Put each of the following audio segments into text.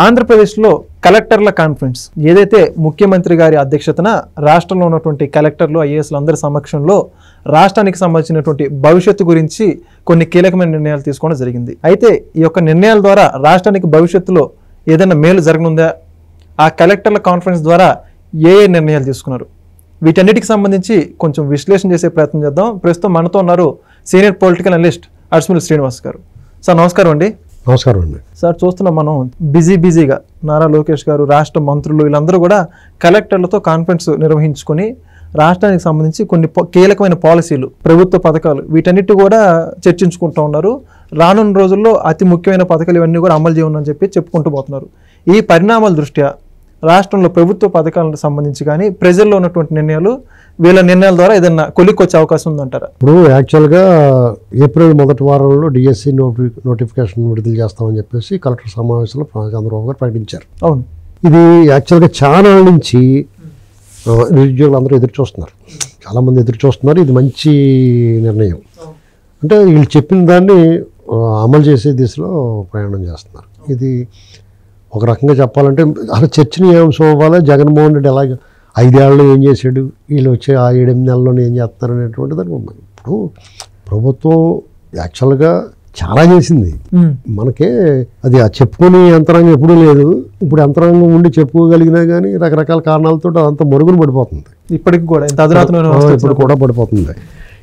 ఆంధ్రప్రదేశ్లో కలెక్టర్ల కాన్ఫరెన్స్ ఏదైతే ముఖ్యమంత్రి గారి అధ్యక్షతన రాష్ట్రంలో ఉన్నటువంటి కలెక్టర్లు ఐఏఎస్లు అందరి సమక్షంలో రాష్ట్రానికి సంబంధించినటువంటి భవిష్యత్తు గురించి కొన్ని కీలకమైన నిర్ణయాలు తీసుకోవడం జరిగింది. అయితే ఈ యొక్క నిర్ణయాల ద్వారా రాష్ట్రానికి భవిష్యత్తులో ఏదైనా మేలు జరగనుందా, ఆ కలెక్టర్ల కాన్ఫరెన్స్ ద్వారా ఏ నిర్ణయాలు తీసుకున్నారు, వీటన్నిటికి సంబంధించి కొంచెం విశ్లేషణ చేసే ప్రయత్నం చేద్దాం. ప్రస్తుతం మనతో ఉన్నారు సీనియర్ పొలిటికల్ అనలిస్ట్ అర్స్మిల్ శ్రీనివాస్ గారు. సార్ నమస్కారం అండి. నమస్కారం అండి. సార్, చూస్తున్నాం మనం బిజీగా నారా లోకేష్ గారు, రాష్ట్ర మంత్రులు వీళ్ళందరూ కూడా కలెక్టర్లతో కాన్ఫరెన్స్ నిర్వహించుకొని రాష్ట్రానికి సంబంధించి కొన్ని కీలకమైన పాలసీలు, ప్రభుత్వ పథకాలు వీటన్నిటి కూడా చర్చించుకుంటూ ఉన్నారు. రానున్న రోజుల్లో అతి ముఖ్యమైన పథకాలు ఇవన్నీ కూడా అమలు చేయమని చెప్పి చెప్పుకుంటూ పోతున్నారు. ఈ పరిణామాల దృష్ట్యా రాష్ట్రంలో ప్రభుత్వ పథకాలకు సంబంధించి కానీ ప్రజల్లో ఉన్నటువంటి నిర్ణయాలు, వీళ్ళ నిర్ణయాల ద్వారా ఏదైనా కొలిక్కొచ్చే అవకాశం ఉందంటారా? ఇప్పుడు యాక్చువల్గా ఏప్రిల్ మొదటి వారంలో డిఎస్సి నోటిఫికేషన్ విడుదల చేస్తామని చెప్పేసి కలెక్టర్ సమావేశంలో చంద్రబాబు గారు ప్రకటించారు. అవును, ఇది యాక్చువల్గా చాలా నుంచి నిరుద్యోగులు అందరూ ఎదురు చూస్తున్నారు, చాలామంది ఎదురు చూస్తున్నారు. ఇది మంచి నిర్ణయం. అంటే వీళ్ళు చెప్పిన దాన్ని అమలు చేసే దిశలో ప్రయాణం చేస్తున్నారు. ఇది ఒక రకంగా చెప్పాలంటే అసలు చర్చనీయాంశం అవ్వాలి. జగన్మోహన్ రెడ్డి ఎలాగ 5 ఏళ్ళలో ఏం చేశాడు, వీళ్ళు వచ్చే ఆ 7-8 నెలల్లోనే ఏం చేస్తారు అనేటువంటి దానికి ఇప్పుడు ప్రభుత్వం యాక్చువల్గా చాలా చేసింది. మనకే అది చెప్పుకునే యంత్రాంగం ఎప్పుడూ లేదు. ఇప్పుడు యంత్రాంగం ఉండి చెప్పుకోగలిగినా కానీ రకరకాల కారణాలతో అదంతా మరుగున పడిపోతుంది. ఇప్పటికి కూడా ఇప్పుడు కూడా పడిపోతుంది.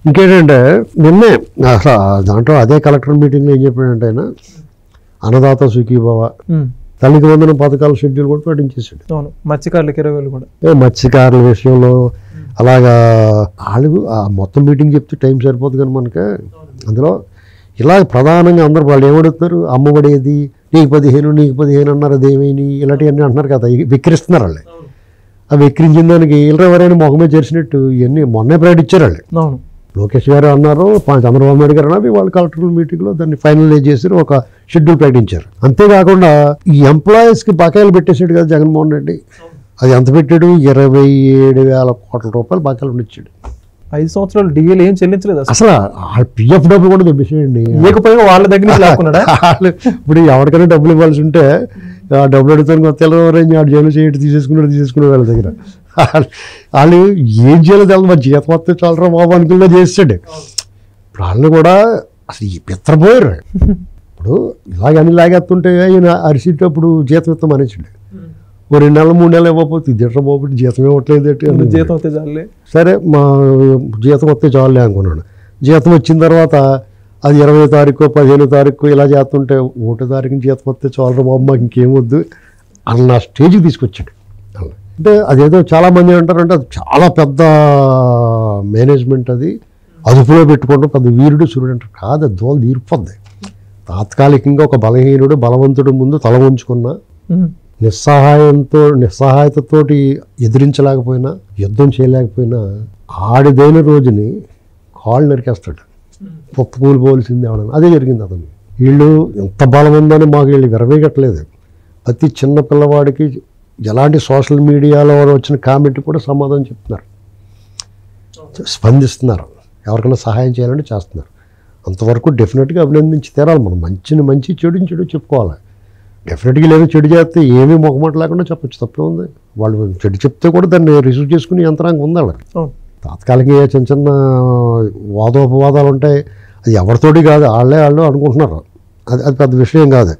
ఇంకేంటంటే నిన్నే అసలు దాంట్లో అదే కలెక్టర్ మీటింగ్లో ఏం చెప్పాడంటే ఆయన అన్నదాత సుఖీభవ, తల్లికి వందనం పథకాల షెడ్యూల్ కూడా ప్రకటించేసాడు. మత్స్యకారులకి 20,000 కూడా. మత్స్యకారుల విషయంలో అలాగా వాళ్ళు మొత్తం మీటింగ్ చెప్తే టైం సరిపోతుంది కానీ మనకి అందులో ఇలా ప్రధానంగా అందరూ వాళ్ళు ఏమడుగుతారు, అమ్మఒడేది నీకు 15 అన్నారు, అదేమైనా ఇలాంటివన్నీ అంటున్నారు కదా, విక్రిస్తున్నారు వాళ్ళు. ఆ విక్రించిన దానికి ఎవరైనా మొహమే చేసినట్టు ఇవన్నీ మొన్నే ప్రకటించారు వాళ్ళు. లోకేష్ గారు అన్నారు, చంద్రబాబు నాయుడు గారు అన్నారు, వాళ్ళు కలెక్టర్ మీటింగ్లో దాన్ని ఫైనలైజ్ చేసి ఒక షెడ్యూల్ ప్రకటించారు. అంతేకాకుండా ఈ ఎంప్లాయీస్కి బకాయిలు పెట్టేసాడు కదా జగన్మోహన్ రెడ్డి. అది ఎంత పెట్టాడు, 27,000 కోట్ల రూపాయలు బకాయిలు ఇచ్చాడు. 5 సంవత్సరాలు డిఏలు ఏం చెల్లించలేదు అసలు. పిఎఫ్ డబ్బులు కూడా తెప్పించేయండి, లేకపోయినా వాళ్ళ దగ్గర వాళ్ళు. ఇప్పుడు ఎవరికైనా డబ్బులు ఇవ్వాల్సి ఉంటే ఆ డబ్బులు అడుగుతాను తెల్లవారు జైలు చేయడం తీసేసుకున్నాడు వాళ్ళ దగ్గర. వాళ్ళు ఏం చేయాలో తెలియదు, మరి జీతం వస్తే చాలరా బాబు అనుకున్నా చేస్తాడు. ఇప్పుడు వాళ్ళు కూడా అసలు ఈ పిత్రపోయారు. ఇప్పుడు ఇలాగని లాగేస్తుంటే ఈయన అరిసేటప్పుడు జీతం ఇస్తాం అనేసాడు. 2 నెలలు 3 నెలలు ఇవ్వకపోతే ఇద్దరు బాబు జీతం ఇవ్వట్లేదు, జీతం వస్తే చాలే, సరే మా జీతం వస్తే చాలులే అనుకున్నాడు. జీతం వచ్చిన తర్వాత అది 20వ తారీఖు 15వ తారీఖు ఇలా చేస్తుంటే 1వ తారీఖుని జీతం వస్తే చాలరా బాబు మాకు ఇంకేమొద్దు అన్న స్టేజ్కి తీసుకొచ్చాడు. అంటే అదేదో చాలామంది అంటారంటే అది చాలా పెద్ద మేనేజ్మెంట్, అది అదుపులో పెట్టుకోవడం పెద్ద వీరుడు సూర్యుడు అంటారు. కాదు, దోలు తీరిపోద్ది. తాత్కాలికంగా ఒక బలహీనుడు బలవంతుడు ముందు తల ఉంచుకున్న నిస్సహాయతతోటి ఎదిరించలేకపోయినా యుద్ధం చేయలేకపోయినా ఆడిదైన రోజుని కాళ్ళు నరికేస్తాడు, పొప్పు కూలిపోవలసింది అవడం. అదే జరిగింది అతను. వీళ్ళు ఎంత బలం ఉందని మాకు వీళ్ళు విరవేయట్లేదు. ప్రతి చిన్న పిల్లవాడికి ఎలాంటి సోషల్ మీడియాలో వచ్చిన కామెంట్ కూడా సమాధానం చెప్తున్నారు, స్పందిస్తున్నారు, ఎవరికైనా సహాయం చేయాలంటే చేస్తున్నారు. అంతవరకు డెఫినెట్గా అభినందించి తీరాలి. మనం మంచి చెడు చెప్పుకోవాలి. డెఫినెట్గా లేదు, చెడు చేస్తే ఏమీ మొహమాట లేకుండా చెప్పచ్చు, తప్పే ఉంది. వాళ్ళు చెడు చెప్తే కూడా దాన్ని రిసీవ్ చేసుకునే యంత్రాంగం ఉంది వాళ్ళకి. తాత్కాలికంగా చిన్న వాదోపవాదాలు ఉంటాయి, అది ఎవరితోటి కాదు, వాళ్ళు అనుకుంటున్నారు. అది పెద్ద విషయం కాదు.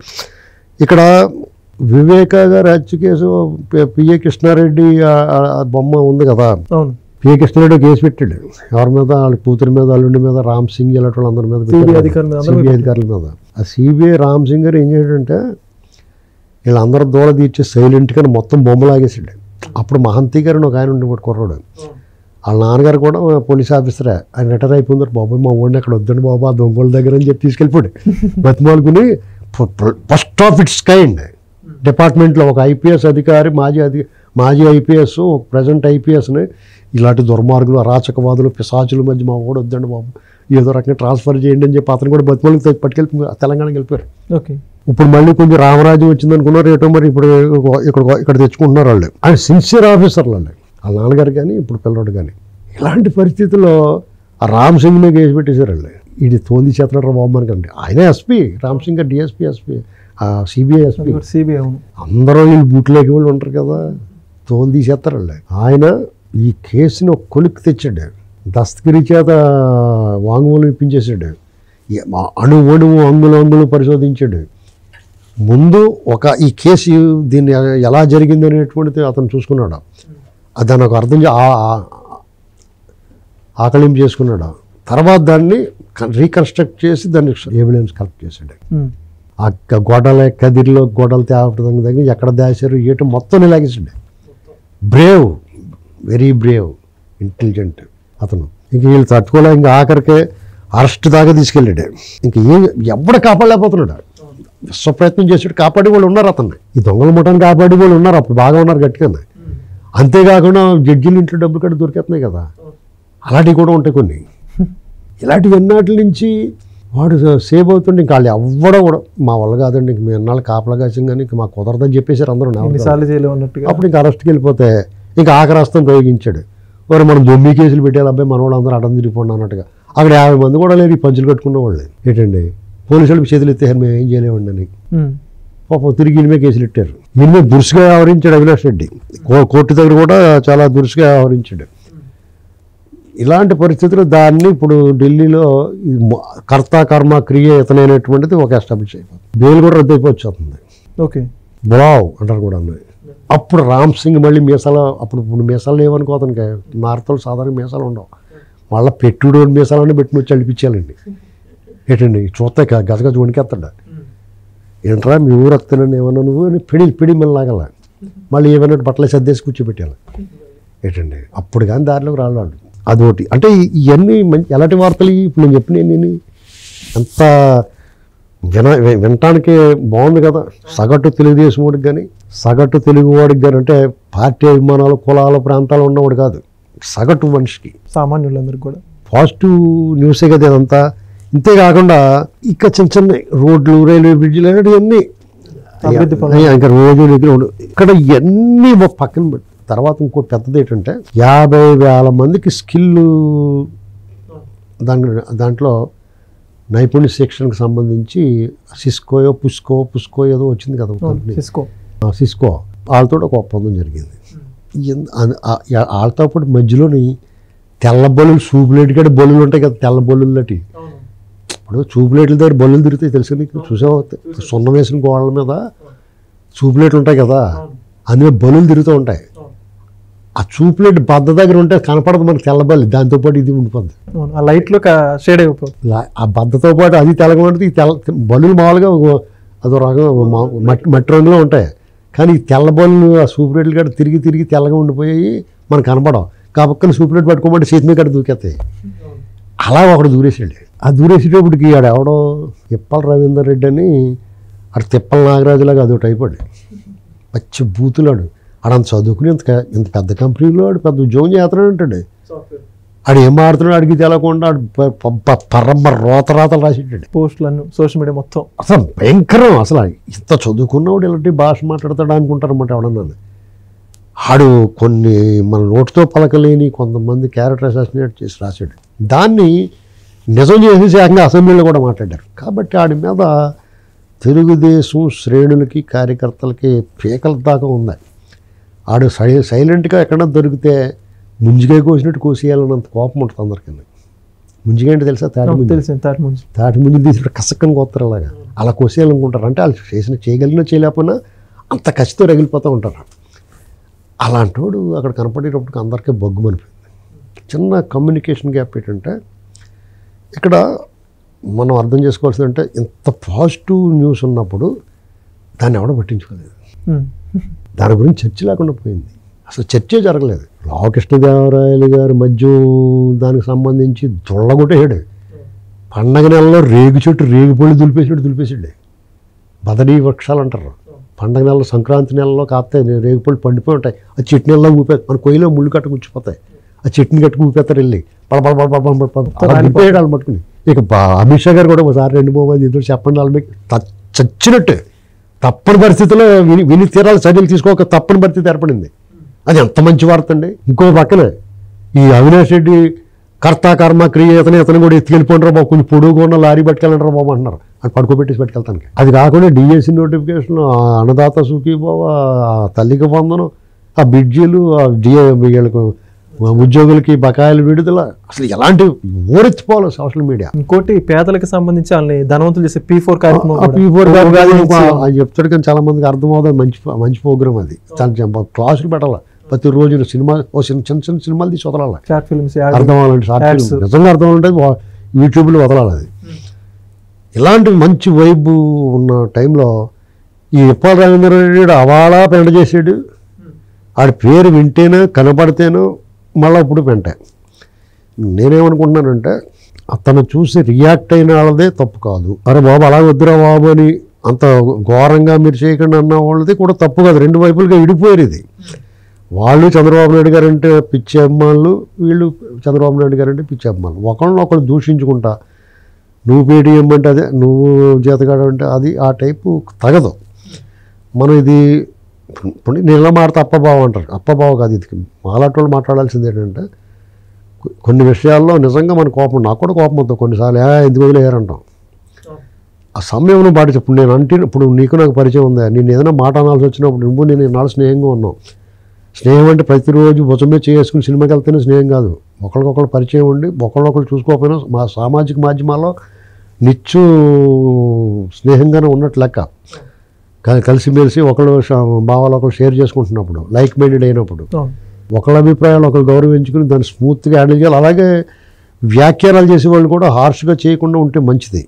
ఇక్కడ వివేకా గారు హత్య కేసు పిఏ కృష్ణారెడ్డి బొమ్మ ఉంది కదా, పిఏ కృష్ణారెడ్డి కేసు పెట్టాడు. ఎవరి మీద, వాళ్ళ కూతురి మీద, అల్లుండి మీద, రామ్ సింగ్ ఇలాంటి వాళ్ళందరి మీద, సిబిఐ అధికారుల మీద. ఆ సిబిఐ రామ్ సింగ్ గారు ఏం చేయడంటే వీళ్ళందరూ దూల తీర్చి సైలెంట్గా మొత్తం బొమ్మలాగేసాడు. అప్పుడు మహంతి గారిని ఒక ఆయన ఉండేవాడు కుర్రాడు, వాళ్ళ నాన్నగారు కూడా పోలీస్ ఆఫీసరే, ఆయన రిటైర్ అయిపోయింది. బాబాయ్ మా ఊడిని అక్కడ వద్దండి బాబా దొంగల దగ్గర అని చెప్పి తీసుకెళ్ళిపోయాడు. బతిమాలుకుని ఫస్ట్ ఆఫ్ ఇట్స్ కైండ్ డిపార్ట్మెంట్లో ఒక ఐపీఎస్ అధికారి, మాజీ ఐపీఎస్, ఒక ప్రజెంట్ ఐపీఎస్ని ఇలాంటి దుర్మార్గులు, అరాచకవాదులు, పిశాచుల మధ్య మా కూడా వద్దండి బాబు, ఏదో రకంగా ట్రాన్స్ఫర్ చేయండి అని చెప్పి అతను కూడా బతిమాలకు పట్టుకెళ్ళి తెలంగాణకి వెళ్ళిపోయారు. ఇప్పుడు మళ్ళీ కొంచెం రామరాజ్యం వచ్చింది అనుకున్నారు, ఏటో మరి ఇప్పుడు ఇక్కడ తెచ్చుకుంటున్నారు వాళ్ళు. ఆయన సిన్సియర్ ఆఫీసర్లు వాళ్ళ నాన్నగారు కానీ ఇప్పుడు పిల్లవాడు కానీ. ఇలాంటి పరిస్థితుల్లో ఆ రామ్ సింగ్ని కేసు పెట్టేశారు వాళ్ళు. ఇది తోలి చేతనరా బాబు మనకండి. ఆయన ఎస్పీ, రామ్ సింగ్ గారు DSP, SP. CBI SP CBI అవును. అందరూ వీళ్ళు బూట్లేకి వాళ్ళు ఉంటారు కదా, తోలు తీసేస్తారు వాళ్ళు. ఆయన ఈ కేసుని ఒక కొలిక్కి తెచ్చాడు, దస్తగిరి చేత వాంగ్మూలం ఇప్పించేశాడు, అణువు అంగులు పరిశోధించాడు. ముందు ఈ కేసు దీన్ని ఎలా జరిగింది అనేటువంటిది అతను చూసుకున్నాడు, దాన్ని ఒక అర్థం ఆకలింపు చేసుకున్నాడు. తర్వాత దాన్ని రీకన్స్ట్రక్ట్ చేసి దాన్ని ఎవిడెన్స్ కలెక్ట్ చేశాడు. ఆ కదిరిలో గొడవలు తేవడం దగ్గర ఎక్కడ దాచారు ఏటో మొత్తం లాగేసాడు. బ్రేవ్, వెరీ బ్రేవ్, ఇంటెలిజెంట్ అతను. ఇంక వీళ్ళు తట్టుకోలే, ఇంకా ఆఖరికే అరెస్ట్ దాకా తీసుకెళ్ళాడు. ఇంక ఎవడు కాపాడలేకపోతున్నాడు. విశ్వప్రయత్నం చేసాడు, కాపాడే వాళ్ళు ఉన్నారు అతన్ని. ఈ దొంగల ముఠాన్ని కాపాడే వాళ్ళు ఉన్నారు, అప్పుడు బాగా ఉన్నారు గట్టిగా. అంతేకాకుండా జడ్జీలు ఇంట్లో డబ్బులు కట్టి దొరికేస్తున్నాయి కదా, అలాంటివి కూడా ఉంటాయి కొన్ని. ఇలాంటివి ఎన్నాటి నుంచి వాడు సేవ్ అవుతుండే. ఇంకా వాళ్ళు ఎవ్వడో కూడా మా వల్ల కాదండి, ఇంక మేము ఎన్నాళ్ళు కాపలా కాసాం కానీ ఇంక మాకు కుదరదని చెప్పేశారు అందరూ. అప్పుడు ఇంకా అరెస్ట్కి వెళ్ళిపోతే ఇంకా ఆఖరాస్తం ప్రయోగించాడు. వారు మనం దొమ్మి కేసులు పెట్టాలి అబ్బాయి, మన వాళ్ళు అందరూ అడ్డం తిరిగిపోండి అన్నట్టుగా. అక్కడ 50 మంది కూడా లేరు, ఈ పంచులు కట్టుకున్న వాళ్ళు. ఏంటండి పోలీసు వాళ్ళకి చేతులు ఎత్తేసారు, మేము ఏం చేయలేమండి అని. పాపం తిరిగి ఇనిమే కేసులు పెట్టారు. ఇనిమే దురుసుగా వ్యవహరించాడు అవినాష్ రెడ్డి. కోర్టు దగ్గర కూడా చాలా దురుసుగా వ్యవహరించాడు. ఇలాంటి పరిస్థితుల్లో దాన్ని ఇప్పుడు ఢిల్లీలో కర్త కర్మ క్రియ ఇతనైనటువంటిది ఒక ఎస్టాబ్లిష్ అయిపోతుంది. బెయిల్ కూడా రద్దు అయిపోతుంది. ఓకే, బులావ్ అంటారు కూడా అన్నది. అప్పుడు రామ్ సింగ్ మళ్ళీ మీసాలు, ఇప్పుడు మీసాలు లేవనుకో అతనికి, నార్తలు సాధారణ మీసాలు ఉండవు, మళ్ళీ పెట్టుడు మీసాలన్నీ పెట్టుకుని వచ్చి అడిపించాలండి. ఏంటండి చూస్తే గజగజ వణికేస్తాడు. ఏంట్రా మీ ఊరు వస్తానని ఏమన్నా నువ్వు అని పిడి మళ్ళీ లాగల, మళ్ళీ ఏమైనా బట్టలు సర్దేసి కూర్చోబెట్టాలి. ఏంటండి అప్పుడు కానీ దారిలోకి రాళ్ళు. అదొకటి. అంటే ఇవన్నీ ఎలాంటి వార్తలు ఇప్పుడు నేను చెప్పిన ఎంత వినటానికి బాగుంది కదా. సగటు తెలుగుదేశం వాడికి కానీ, సగటు తెలుగు వాడికి కానీ, అంటే పార్టీ అభిమానాలు కులాల ప్రాంతాలు ఉన్నవాడు కాదు, సగటు మనిషికి, సామాన్యులందరికీ కూడా పాజిటివ్ న్యూసే కదా ఇదంతా. ఇంతేకాకుండా ఇక చిన్న రోడ్లు, రైల్వే బ్రిడ్జ్లు అనేటివన్నీ ఇంకా రోజు ఇక్కడ ఇవన్నీ పక్కన పెట్టి తర్వాత ఇంకోటి పెద్దది ఏంటంటే 50,000 మందికి స్కిల్ దాంట్లో నైపుణ్య శిక్షణకు సంబంధించి పుస్కో ఏదో వచ్చింది కదా కంపెనీ, సిస్కో వాళ్ళతో ఒక ఒప్పందం జరిగింది. వాళ్ళతో పాటు మధ్యలోని తెల్ల బొల్లులు, సూపులేట్ గడి బొల్లులు ఉంటాయి కదా, తెల్ల బొల్లులు లాంటి. ఇప్పుడు చూపులేట్ల దగ్గర బొల్లులు తిరుగుతాయి తెలుసు నీకు, చూసావు? సున్నం వేసిన గోడల మీద చూపులేట్లు ఉంటాయి కదా, అందులో బొల్లులు తిరుగుతూ ఉంటాయి. ఆ చూపులేట్ బద్ద దగ్గర ఉంటే కనపడదు మనకి తెల్లబల్లి, దాంతోపాటు ఇది ఉండిపోద్ది, లైట్లో షేడ్ అయిపోతుంది. ఆ బద్దతో పాటు అది తెల్లగా ఉంటుంది. బల్లులు మామూలుగా అదో రకం మట్టి రంగులో ఉంటాయి, కానీ ఈ తెల్ల బల్లు ఆ సూపులేట్లు గడ్డ తిరిగి తెల్లగా ఉండిపోయి మనకు కనపడవు. కాబట్టి సూపులేట్ పట్టుకోమంటే చేతి మీద గడ్డ దూకేస్తాయి. అలా ఒకడు దూరేసాడు. ఆ దూరేసేటప్పటికి ఆడు ఎవడో తిప్పల రవీందర్ రెడ్డి అని, ఆడు తిప్పల నాగరాజులాగా అదొకటి అయిపోయాడు. పచ్చి బూతులాడు. ఆడంత చదువుకుని ఇంత పెద్ద కంపెనీలో ఆడు పెద్ద ఉద్యోగం చేస్తున్నాడు అంటాడు. ఆడు ఏం ఆడుతున్నాడు అడిగి తెలకుండా పరమ రోతరాతలు రాసేటాడు. పోస్టులను సోషల్ మీడియా మొత్తం అసలు భయంకరం. అసలు ఇంత చదువుకున్నవాడు ఇలాంటి భాష మాట్లాడతాడు అనుకుంటారన్నమాట ఎవడన్నా. ఆడు కొన్ని మన నోటితో పలకలేని కొంతమంది క్యారెక్టర్ అసాసినేట్ చేసి రాశాడు. దాన్ని నిజం చేసేసి ఏకంగా అసెంబ్లీలో కూడా మాట్లాడారు. కాబట్టి ఆడి మీద తెలుగుదేశం శ్రేణులకి కార్యకర్తలకి పీకల దాకా ఉంది. ఆడు సైలెంట్గా ఎక్కడన్నా దొరికితే ముంజిగా కోసినట్టు కోసేయాలన్నంత కోపం ఉంటుంది అందరికీ. ముంజిగా అంటే తెలుసా? తాటి ముంజు తీసినట్టు కసక్కని కోస్తారు అలాగా, అలా కోసేయాలనుకుంటారు. అంటే వాళ్ళు చేయగలిగినా చేయలేకపోయినా అంత కసితో రగిలిపోతూ ఉంటారు. అలాంటోడు అక్కడ కనపడేటప్పటికి అందరికీ బొగ్గుమనిపోయింది. చిన్న కమ్యూనికేషన్ గ్యాప్ ఏంటంటే ఇక్కడ మనం అర్థం చేసుకోవాల్సిందంటే ఇంత పాజిటివ్ న్యూస్ ఉన్నప్పుడు దాన్ని ఎవడో పట్టించుకోలేదు. దాని గురించి చర్చ లేకుండా పోయింది. అసలు చర్చే జరగలేదు. రామకృష్ణదేవరాయలు గారి మద్యం దానికి సంబంధించి దొళ్ళగొట్టేసాడు. పండగ నెలలో రేగు చెట్టు రేగుపళ్ళు దులిపేసాడు. బదడీ వృక్షాలు అంటారు. పండగ నెలలో సంక్రాంతి నెలలో కాస్తాయి రేగుపళ్ళు పండిపోయి ఉంటాయి. ఆ చెట్టు నెలలో ఊపే మన కొయ్యలో ముళ్ళు కట్ట కూర్చిపోతాయి. ఆ చెట్టుని కట్టుకు ఊపేస్తారు వెళ్ళి పడపడపడిపోయాడు వాళ్ళు పట్టుకుని. ఇక అమిత్ షా గారు కూడా ఒకసారి 2-3 మంది ఎదురు చెప్పండి వాళ్ళు మీకు చచ్చినట్టు తప్పని పరిస్థితుల్లో విని తీరాలి చర్యలు తీసుకోక తప్పని పరిస్థితి ఏర్పడింది. అది ఎంత మంచి వార్త అండి. ఇంకో పక్కన ఈ అవినాష్ రెడ్డి కర్త కర్మ క్రియ ఇతను కూడా ఎత్తుకెళ్ళిపోయినరా బాబు, కొంచెం పొడుగుగా ఉన్న లారీ పట్టుకెళ్ళంటారా బాబు అంటున్నారు. అని పడుకోబెట్టేసి పెట్టుకెళ్తానికి. అది కాకుండా డిఎస్సి నోటిఫికేషన్, అన్నదాత సుఖీభవ, తల్లికి వందనం, ఆ బిడ్జీలు, వీళ్ళకు ఉద్యోగులకి బకాయిలు విడుదల, అసలు ఎలాంటి ఊరెత్తిపోవాలి సోషల్ మీడియా. ఇంకోటి పేదలకు సంబంధించి వాళ్ళని ధనవంతులు చేసే P4 కార్యక్రమం అది చెప్తాడు కానీ చాలా మందికి అర్థమవుతుంది. మంచి ప్రోగ్రామ్ అది. క్లాసులు పెట్టాలి ప్రతిరోజు. సినిమా చిన్న సినిమాలు తీసి వదలాలి, షార్ట్ ఫిల్మ్స్, అర్థం అవ్వాలంటే షార్ట్ ఫిల్మ్ నిజంగా అర్థం అవ్వాలంటే యూట్యూబ్లో వదలాలి అది. ఇలాంటి మంచి వైబ్ ఉన్న టైంలో ఈ ఉప్పాల రాజేంద్రరెడ్డి అవాళా పెంట చేసాడు. ఆడి పేరు వింటేనో కనపడితేనో మళ్ళీ ఇప్పుడు పెంట. నేనేమనుకుంటున్నానంటే అతను చూసి రియాక్ట్ అయిన వాళ్ళదే తప్పు కాదు. అరే బాబు అలా వద్దురా బాబు అని అంత ఘోరంగా మీరు చేయకుండా అన్న వాళ్ళది కూడా తప్పు కాదు. రెండు వైపులుగా విడిపోయారు ఇది. వాళ్ళు చంద్రబాబు నాయుడు గారు అంటే పిచ్చి అభిమానులు, వీళ్ళు చంద్రబాబు నాయుడు గారు అంటే పిచ్చి అభిమానులు. ఒకళ్ళు దూషించుకుంటా నువ్వు పేటీఎం అంటే అదే, నువ్వు జీతగాడు అంటే అది, ఆ టైపు తగదు. మనం ఇది ఇప్పుడు నీళ్ళ మాడితే అప్పబావ అంటారు. అప్పబావ కాదు ఇది. మాలాంటి వాళ్ళు మాట్లాడాల్సింది ఏంటంటే కొన్ని విషయాల్లో నిజంగా మన కోపం, నాకు కూడా కోపం అవుతుంది కొన్నిసార్లు. ఎందుకు వదిలేయారంటాం. ఆ సమయంలో పాటించి ఇప్పుడు నేను అంటే ఇప్పుడు నీకు నాకు పరిచయం ఉందా, నేను ఏదైనా మాట అనాల్సి వచ్చినప్పుడు నువ్వు నేను నాలుగు స్నేహంగా ఉన్నాం. స్నేహం అంటే ప్రతిరోజు భుజమే చేసుకుని సినిమాకి వెళ్తేనే స్నేహం కాదు. ఒకరికొకరు పరిచయం ఉండి ఒకళ్ళొకరు చూసుకోకపోయినా మా సామాజిక మాధ్యమాల్లో నిత్యం స్నేహంగానే ఉన్నట్టు లెక్క. కలిసిమెలిసి ఒకళ్ళు భావాలు ఒకళ్ళు షేర్ చేసుకుంటున్నప్పుడు, లైక్ మైండెడ్ అయినప్పుడు, ఒకళ్ళ అభిప్రాయాలు ఒకరు గౌరవించుకుని దాన్ని స్మూత్గా హ్యాండిల్ చేయాలి. అలాగే వ్యాఖ్యానాలు చేసేవాళ్ళు కూడా హార్ష్గా చేయకుండా ఉంటే మంచిది.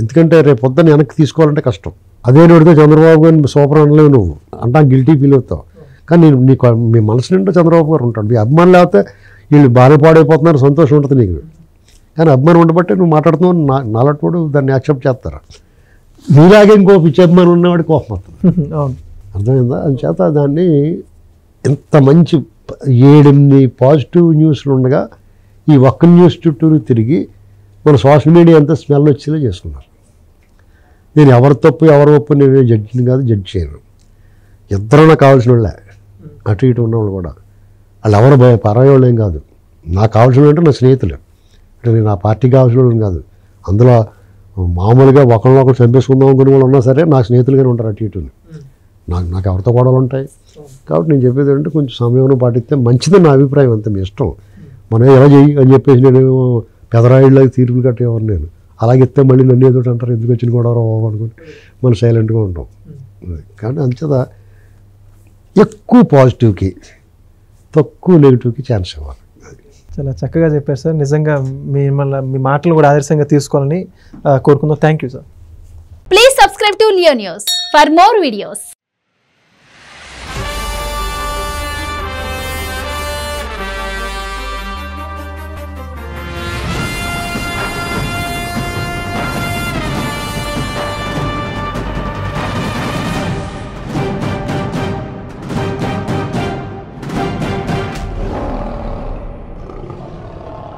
ఎందుకంటే రేపు పొద్దున్న వెనక్కి తీసుకోవాలంటే కష్టం. అదే నడితే చంద్రబాబు గారిని సూపర్ అనలేవు, నువ్వు అంటే గిల్టీ ఫీల్ అవుతావు. కానీ నీకు మీ మనసు నిండా చంద్రబాబు గారు ఉంటాడు. మీ అభిమానం లేకపోతే వీళ్ళు బాగా పాడైపోతున్నారు, సంతోషం ఉంటుంది నీకు. కానీ అభిమానం ఉండబట్టే నువ్వు మాట్లాడుతున్నావు. నాలటోడు దాన్ని యాక్సెప్ట్ చేస్తారా. నీలాగే ఇంకో పిచ్చి అభిమానం ఉన్నవాడి కోపం వస్తుంది. అర్థమైందా? అందుచేత దాన్ని ఎంత మంచి 7-8 పాజిటివ్ న్యూస్లు ఉండగా ఈ ఒక్క న్యూస్ చుట్టూరు తిరిగి మన సోషల్ మీడియా అంతా స్మెల్ వచ్చేలా చేసుకున్నారు. నేను ఎవరి తప్పు ఎవరి ఒప్పు నేను జడ్జిని కాదు, జడ్జి చేయను. ఇద్దరన్నా కావాల్సిన వాళ్ళే, అటు ఇటు ఉన్నవాళ్ళు కూడా. వాళ్ళు ఎవరు పరాయి వాళ్ళు ఏం కాదు. నాకు కావాల్సిన వాళ్ళు అంటే నా స్నేహితులు, అంటే నేను నా పార్టీకి కావాల్సిన వాళ్ళని కాదు. అందులో మామూలుగా ఒకళ్ళొకరు చంపేసుకుందాం అనుకునే వాళ్ళు ఉన్నా సరే నాకు స్నేహితులుగానే ఉంటారు అటు ఇటుని. నాకు ఎవరితో గొడవలు ఉంటాయి. కాబట్టి నేను చెప్పేది అంటే కొంచెం సమయం పాటిస్తే మంచిదని నా అభిప్రాయం. అంతే మీ ఇష్టం. మనం ఎలా చెయ్యి అని చెప్పేసి నేను పెదరాయిళ్ళకి తీర్పులు కట్టేవారు. నేను అలాగే ఇస్తే మళ్ళీ నన్ను ఏదో అంటారు, ఎందుకు వచ్చిన గొడవ అనుకుని మనం సైలెంట్గా ఉంటాం. కానీ అంచేత ఎక్కువ పాజిటివ్కి తక్కువ నెగిటివ్కి ఛాన్స్ ఇవ్వాలి. చాలా చక్కగా చెప్పారు సార్. నిజంగా మిమ్మల్ని మీ మాటలు కూడా ఆదర్శంగా తీసుకోవాలని కోరుకుందాం. Thank you sir. Please subscribe to Leo news for more videos.